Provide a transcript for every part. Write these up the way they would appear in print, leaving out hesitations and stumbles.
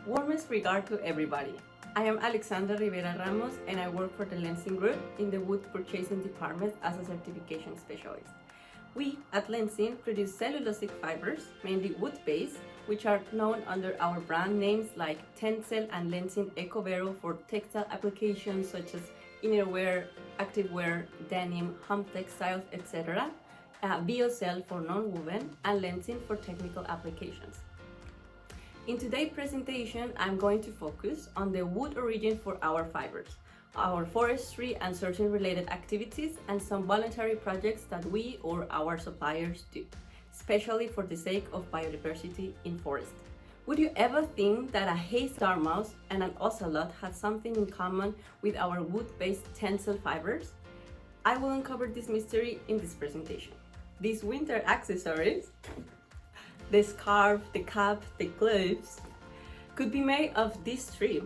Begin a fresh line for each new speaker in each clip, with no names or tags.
Warmest regard to everybody. I am Alexandra Rivera Ramos and I work for the Lenzing Group in the wood purchasing department as a certification specialist. We at Lenzing produce cellulosic fibers, mainly wood-based, which are known under our brand names like Tencel and Lenzing Ecovero for textile applications such as innerwear, activewear, denim, home textiles, etc. BioCell for non-woven, and Lenzing for technical applications. In today's presentation, I'm going to focus on the wood origin for our fibers, our forestry and sourcing related activities, and some voluntary projects that we or our suppliers do, especially for the sake of biodiversity in forest. Would you ever think that a hazel dormouse and an ocelot had something in common with our wood-based Tencel fibers? I will uncover this mystery in this presentation. These winter accessories, the scarf, the cap, the gloves, could be made of this tree.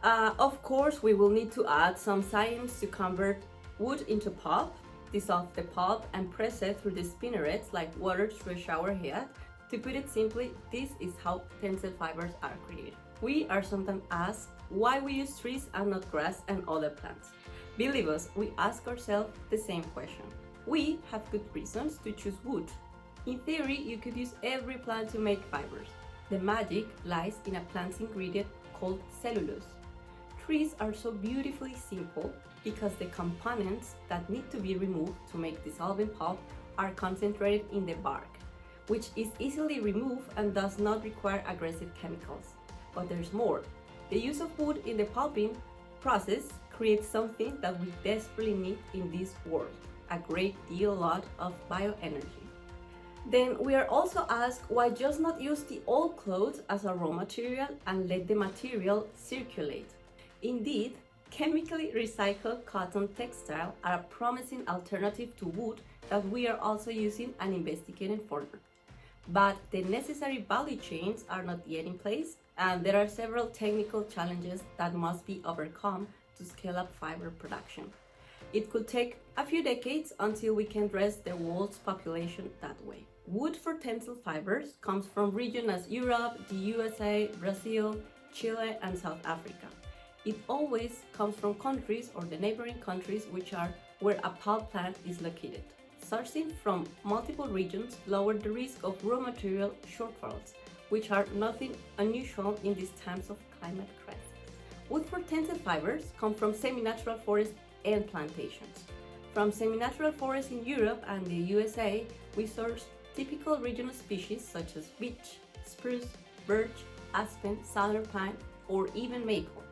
Of course, we will need to add some science to convert wood into pulp, dissolve the pulp and press it through the spinnerets like water through a shower head. To put it simply, this is how Tencel fibers are created. We are sometimes asked why we use trees and not grass and other plants. Believe us, we ask ourselves the same question. We have good reasons to choose wood. In theory, you could use every plant to make fibers. The magic lies in a plant's ingredient called cellulose. Trees are so beautifully simple because the components that need to be removed to make dissolving pulp are concentrated in the bark, which is easily removed and does not require aggressive chemicals. But there's more. The use of wood in the pulping process creates something that we desperately need in this world, a great lot of bioenergy. Then we are also asked why just not use the old clothes as a raw material and let the material circulate. Indeed, chemically recycled cotton textile are a promising alternative to wood that we are also using and investigating further. But the necessary value chains are not yet in place, and there are several technical challenges that must be overcome to scale up fiber production. It could take a few decades until we can address the world's population that way. Wood for Tencel fibers comes from regions as Europe, the USA, Brazil, Chile, and South Africa. It always comes from countries or the neighboring countries which are where a pulp plant is located. Sourcing from multiple regions lowers the risk of raw material shortfalls, which are nothing unusual in these times of climate crisis. Wood for Tencel fibers come from semi-natural forests and plantations. From semi-natural forests in Europe and the USA, we source typical regional species such as beech, spruce, birch, aspen, southern pine, or even maple.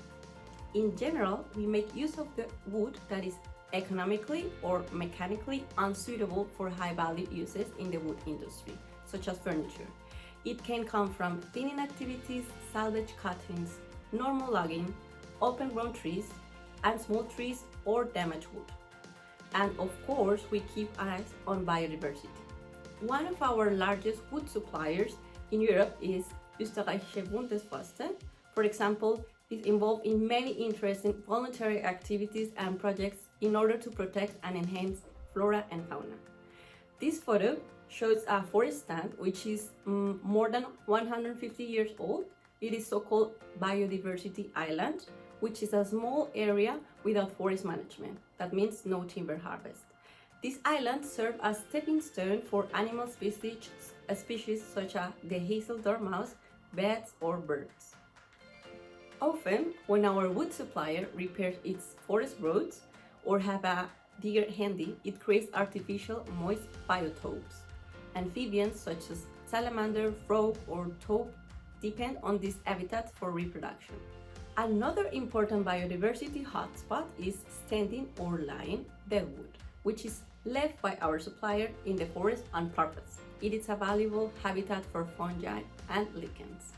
In general, we make use of the wood that is economically or mechanically unsuitable for high-value uses in the wood industry, such as furniture. It can come from thinning activities, salvage cuttings, normal logging, open-grown trees, and small trees or damaged wood. And of course, we keep eyes on biodiversity. One of our largest wood suppliers in Europe is Österreichische Bundesforste. For example, is involved in many interesting voluntary activities and projects in order to protect and enhance flora and fauna. This photo shows a forest stand which is more than 150 years old. It is so-called Biodiversity Island, which is a small area without forest management. That means no timber harvest. These islands serve as stepping stone for animal species such as the hazel dormouse, bats, or birds. Often, when our wood supplier repairs its forest roads or have a digger handy, it creates artificial moist biotopes. Amphibians such as salamander, frog, or toad depend on this habitat for reproduction. Another important biodiversity hotspot is standing or lying deadwood, which is left by our supplier in the forest on purpose. It is a valuable habitat for fungi and lichens.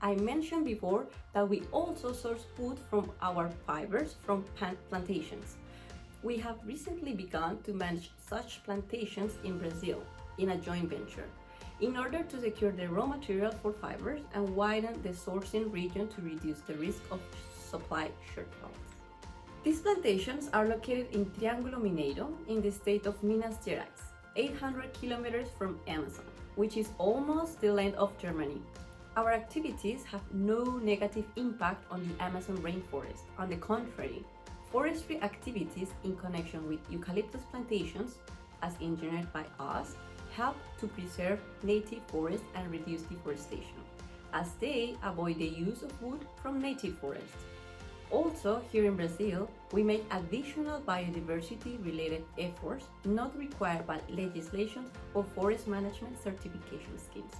I mentioned before that we also source wood from our fibers from plantations. We have recently begun to manage such plantations in Brazil in a joint venture in order to secure the raw material for fibers and widen the sourcing region to reduce the risk of supply shortfalls. These plantations are located in Triángulo Mineiro in the state of Minas Gerais, 800 kilometers from Amazon, which is almost the length of Germany. Our activities have no negative impact on the Amazon rainforest. On the contrary, forestry activities in connection with eucalyptus plantations, as engineered by us, help to preserve native forests and reduce deforestation, as they avoid the use of wood from native forests. Also, here in Brazil, we make additional biodiversity-related efforts not required by legislation or forest management certification schemes.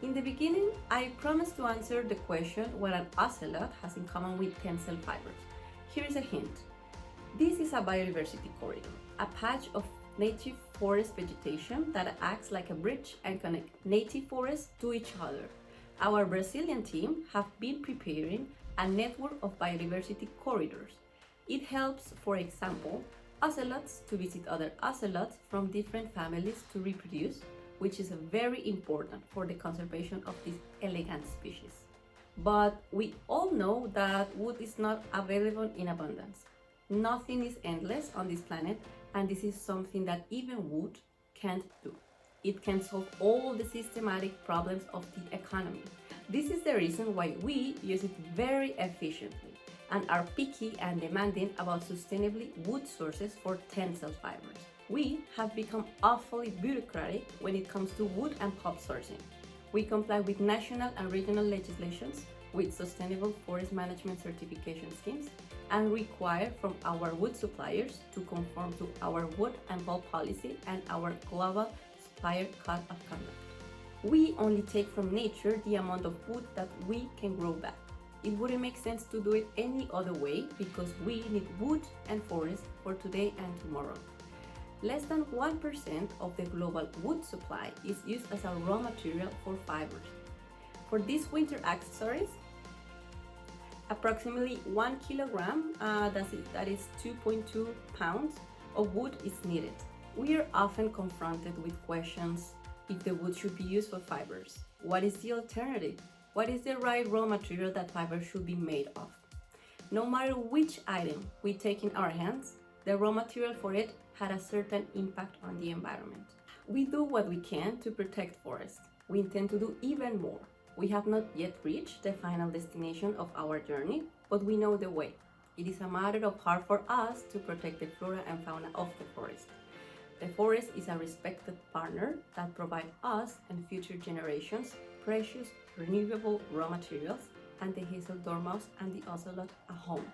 In the beginning, I promised to answer the question what an ocelot has in common with tencel fibers. Here is a hint. This is a biodiversity corridor, a patch of native forest vegetation that acts like a bridge and connects native forests to each other. Our Brazilian team have been preparing a network of biodiversity corridors. It helps, for example, ocelots to visit other ocelots from different families to reproduce, which is very important for the conservation of this elegant species. But we all know that wood is not available in abundance. Nothing is endless on this planet, and this is something that even wood can't do. It can solve all the systematic problems of the economy. This is the reason why we use it very efficiently and are picky and demanding about sustainably wood sources for tencel fibers. We have become awfully bureaucratic when it comes to wood and pulp sourcing. We comply with national and regional legislations, with sustainable forest management certification schemes, and require from our wood suppliers to conform to our wood and pulp policy and our global supplier code of conduct. We only take from nature the amount of wood that we can grow back. It wouldn't make sense to do it any other way because we need wood and forest for today and tomorrow. Less than 1% of the global wood supply is used as a raw material for fibers. For these winter accessories, approximately 1 kilogram, that is 2.2 pounds, of wood is needed. We are often confronted with questions if the wood should be used for fibers. What is the alternative? What is the right raw material that fibers should be made of? No matter which item we take in our hands, the raw material for it had a certain impact on the environment. We do what we can to protect forests. We intend to do even more. We have not yet reached the final destination of our journey, but we know the way. It is a matter of heart for us to protect the flora and fauna of the forest. The forest is a respected partner that provides us and future generations precious, renewable raw materials and the hazel dormouse and the ocelot a home.